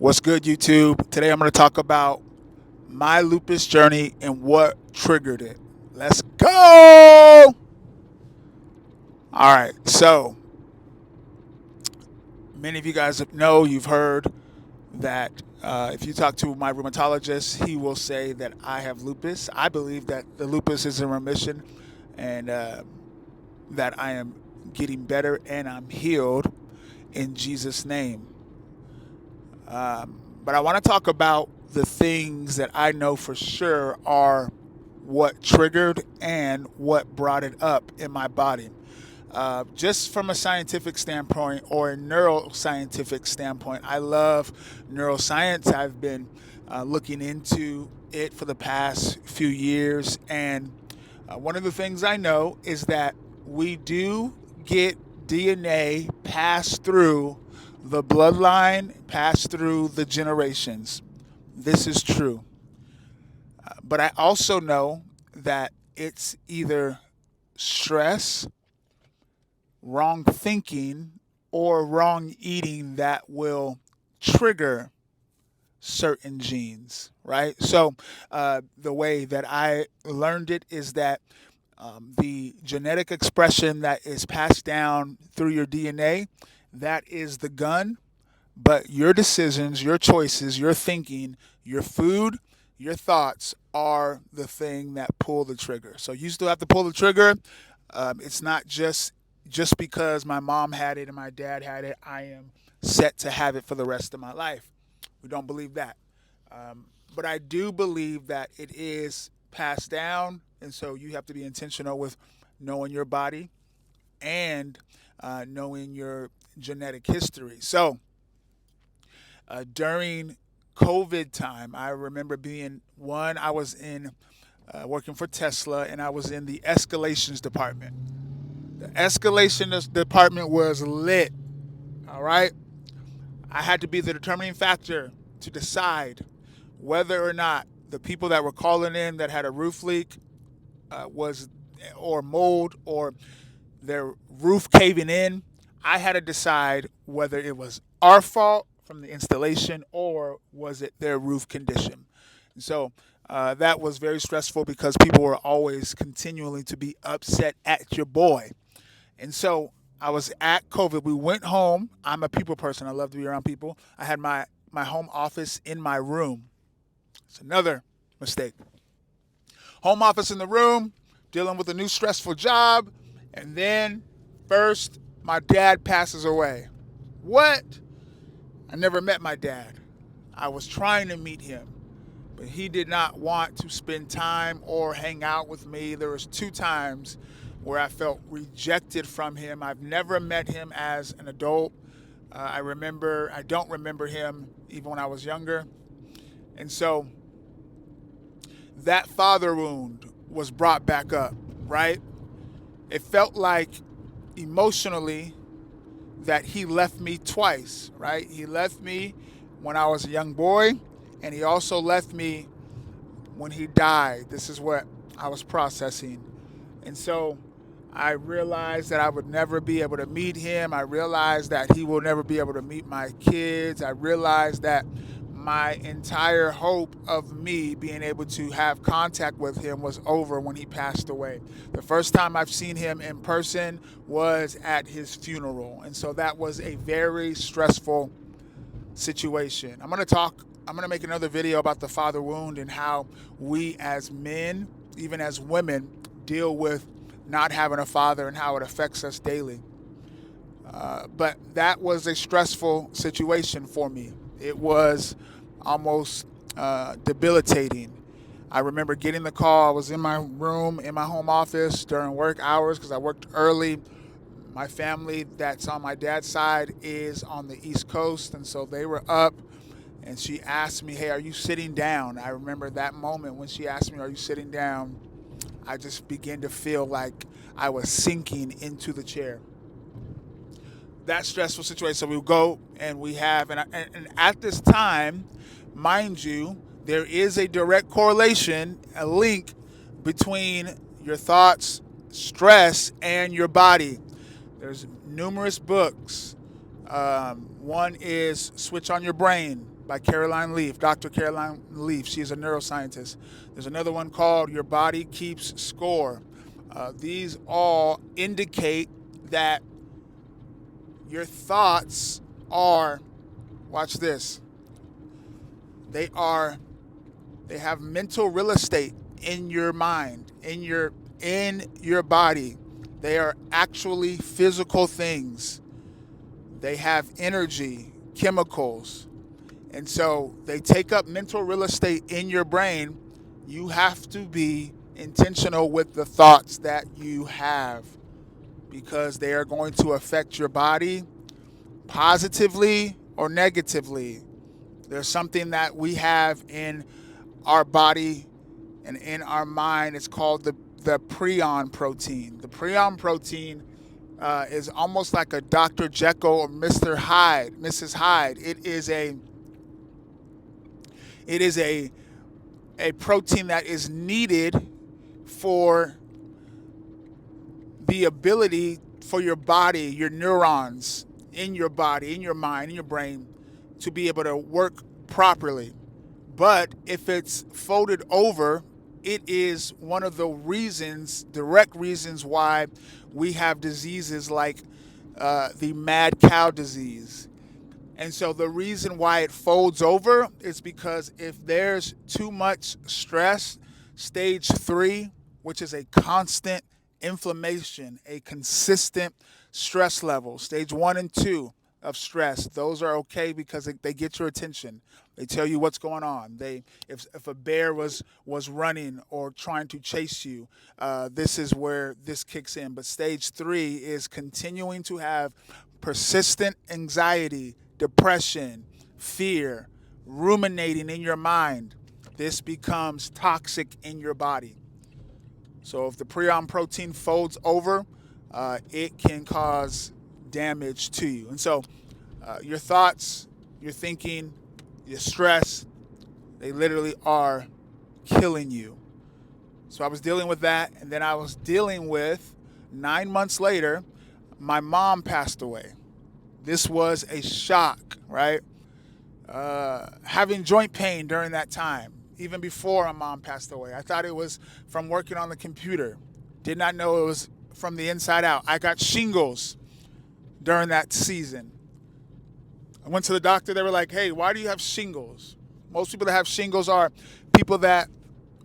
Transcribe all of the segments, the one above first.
What's good, YouTube? Today I'm going to talk about my lupus journey and what triggered it. Let's go! All right, so many of you guys know, you've heard that if you talk to my rheumatologist, he will say that I have lupus. I believe that the lupus is in remission and that I am getting better and I'm healed in Jesus' name. But I want to talk about the things that I know for sure are what triggered and what brought it up in my body. Just from a scientific standpoint or a neuroscientific standpoint, I love neuroscience. I've been looking into it for the past few years. And one of the things I know is that we do get DNA passed through the bloodline, passed through the generations. This is true. But I also know that it's either stress, wrong thinking, or wrong eating that will trigger certain genes, right? So the way that I learned it is that the genetic expression that is passed down through your DNA, that is the gun. But your decisions, your choices, your thinking, your food, your thoughts are the thing that pull the trigger. So you still have to pull the trigger. It's not just because my mom had it and my dad had it, I am set to have it for the rest of my life. We don't believe that. But I do believe that it is passed down. And so you have to be intentional with knowing your body and knowing your genetic history. So during COVID time, I remember I was in working for Tesla and I was in the escalations department. The escalation department was lit. All right. I had to be the determining factor to decide whether or not the people that were calling in that had a roof leak was or mold or their roof caving in. I had to decide whether it was our fault from the installation or was it their roof condition. And so that was very stressful because people were always continually to be upset at your boy. And so I was at COVID. We went home. I'm a people person. I love to be around people. I had my home office in my room. It's another mistake. Home office in the room, dealing with a new stressful job. And then first, my dad passes away. What? I never met my dad. I was trying to meet him, but he did not want to spend time or hang out with me. There was 2 times where I felt rejected from him. I've never met him as an adult. I don't remember him even when I was younger. And so that father wound was brought back up, right? It felt like emotionally that he left me twice, right? He left me when I was a young boy, and he also left me when he died. This is what I was processing. And so I realized that I would never be able to meet him. I realized that he will never be able to meet my kids. I realized that my entire hope of me being able to have contact with him was over when he passed away. The first time I've seen him in person was at his funeral. And so that was a very stressful situation. I'm going to make another video about the father wound and how we as men, even as women, deal with not having a father and how it affects us daily. But that was a stressful situation for me. It was almost debilitating. I remember getting the call. I was in my room in my home office during work hours because I worked early. My family that's on my dad's side is on the East Coast, and so they were up. And she asked me, "Hey, are you sitting down?" I remember that moment when she asked me, "Are you sitting down?" I just began to feel like I was sinking into the chair. That stressful situation. So we go and we have, and at this time, mind you, there is a direct correlation, a link between your thoughts, stress, and your body. There's numerous books. One is Switch on Your Brain by Caroline Leaf, Dr. Caroline Leaf. She's a neuroscientist. There's another one called Your Body Keeps Score. These all indicate that your thoughts are, watch this, they are, they have mental real estate in your mind, in your body. They are actually physical things. They have energy, chemicals. And so they take up mental real estate in your brain. You have to be intentional with the thoughts that you have because they are going to affect your body positively or negatively. There's something that we have in our body and in our mind. It's called the prion protein. The prion protein is almost like a Dr. Jekyll or Mr. Hyde, Mrs. Hyde. It is a protein that is needed for the ability for your body, your neurons in your body, in your mind, in your brain, to be able to work properly. But if it's folded over, it is one of the reasons, direct reasons, why we have diseases like the mad cow disease. And so the reason why it folds over is because if there's too much stress, stage 3, which is a constant inflammation, a consistent stress level, stage 1 and 2 of stress, those are okay because they get your attention. They tell you what's going on. If a bear was running or trying to chase you, this is where this kicks in. But stage 3 is continuing to have persistent anxiety, depression, fear, ruminating in your mind. This becomes toxic in your body. So if the prion protein folds over, it can cause damage to you. And so your thoughts, your thinking, your stress, they literally are killing you. So I was dealing with that, and then I was dealing with, 9 months later, my mom passed away. This was a shock, right? Having joint pain during that time, even before my mom passed away. I thought it was from working on the computer. Did not know it was from the inside out. I got shingles during that season. I went to the doctor. They were like, hey, why do you have shingles? Most people that have shingles are people that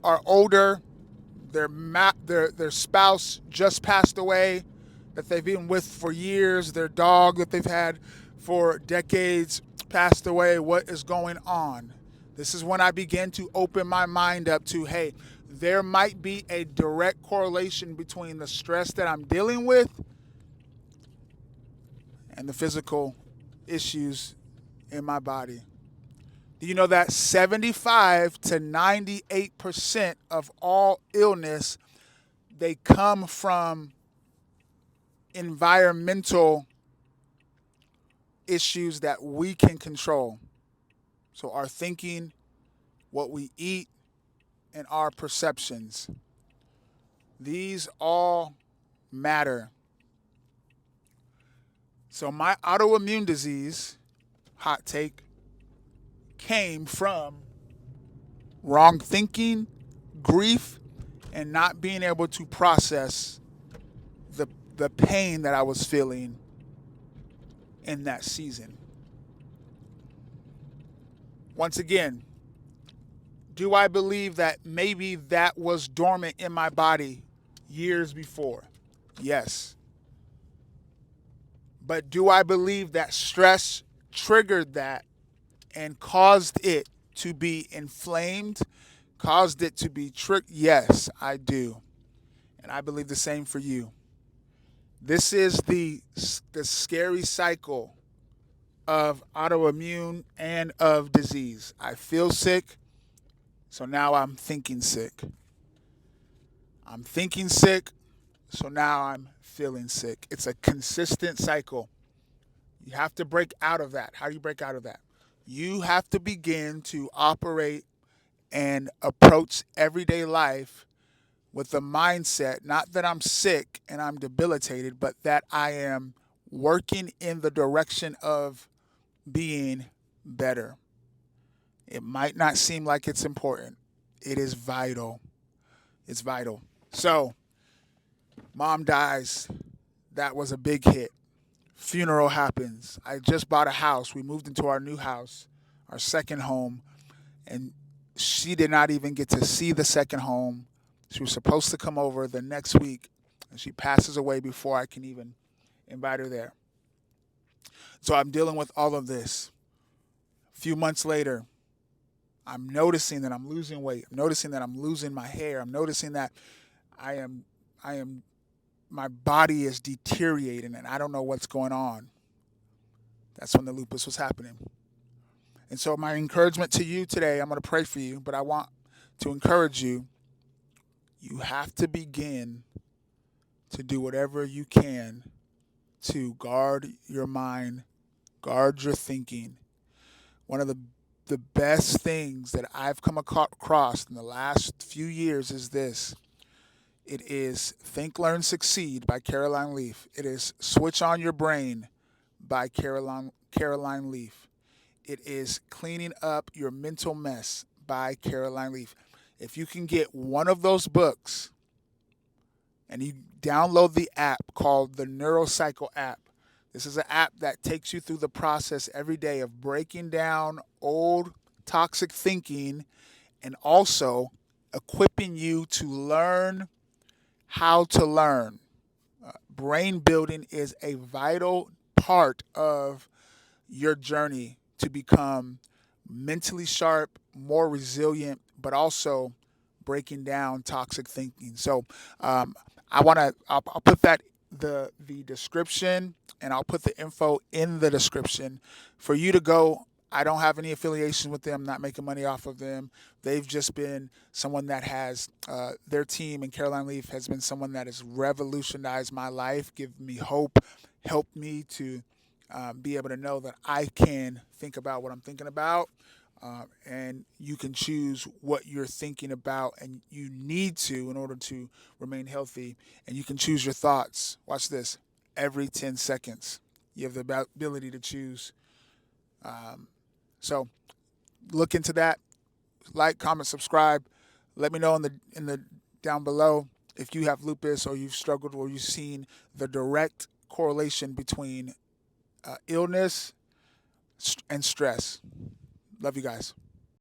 are older, their spouse just passed away, that they've been with for years, their dog that they've had for decades passed away. What is going on? This is when I began to open my mind up to, hey, there might be a direct correlation between the stress that I'm dealing with and the physical issues in my body. Do you know that 75 to 98% of all illness, they come from environmental issues that we can control? So our thinking, what we eat, and our perceptions. These all matter. So my autoimmune disease, hot take, came from wrong thinking, grief, and not being able to process the pain that I was feeling in that season. Once again, do I believe that maybe that was dormant in my body years before? Yes. But do I believe that stress triggered that and caused it to be inflamed, caused it to be tricked? Yes, I do. And I believe the same for you. This is the scary cycle of autoimmune and of disease. I feel sick, so now I'm thinking sick. I'm thinking sick, so now I'm feeling sick. It's a consistent cycle. You have to break out of that. How do you break out of that? You have to begin to operate and approach everyday life with the mindset, not that I'm sick and I'm debilitated, but that I am working in the direction of being better. It might not seem like it's important. It is vital. It's vital. So, mom dies. That was a big hit. Funeral happens. I just bought a house. We moved into our new house, our second home, and she did not even get to see the second home. She was supposed to come over the next week, and she passes away before I can even invite her there. So I'm dealing with all of this. A few months later, I'm noticing that I'm losing weight. I'm noticing that I'm losing my hair. I'm noticing that I am I am my body is deteriorating and I don't know what's going on. That's when the lupus was happening. And so my encouragement to you today, I'm going to pray for you, but I want to encourage you. You have to begin to do whatever you can to guard your mind, guard your thinking. One of the best things that I've come across in the last few years is this. It is Think, Learn, Succeed by Caroline Leaf. It is Switch on Your Brain by Caroline Leaf. It is Cleaning Up Your Mental Mess by Caroline Leaf. If you can get one of those books and you download the app called the Neurocycle app, this is an app that takes you through the process every day of breaking down old toxic thinking and also equipping you to learn how to learn. Brain building is a vital part of your journey to become mentally sharp, more resilient, but also breaking down toxic thinking. So I'll put the description and I'll put the info in the description for you to go. I don't have any affiliation with them, not making money off of them. They've just been someone that has, their team and Caroline Leaf has been someone that has revolutionized my life, given me hope, helped me to be able to know that I can think about what I'm thinking about. And you can choose what you're thinking about, and you need to in order to remain healthy. And you can choose your thoughts. Watch this. Every 10 seconds, you have the ability to choose. So look into that. Like, comment, subscribe. Let me know in the down below if you have lupus or you've struggled or you've seen the direct correlation between illness and stress. Love you guys.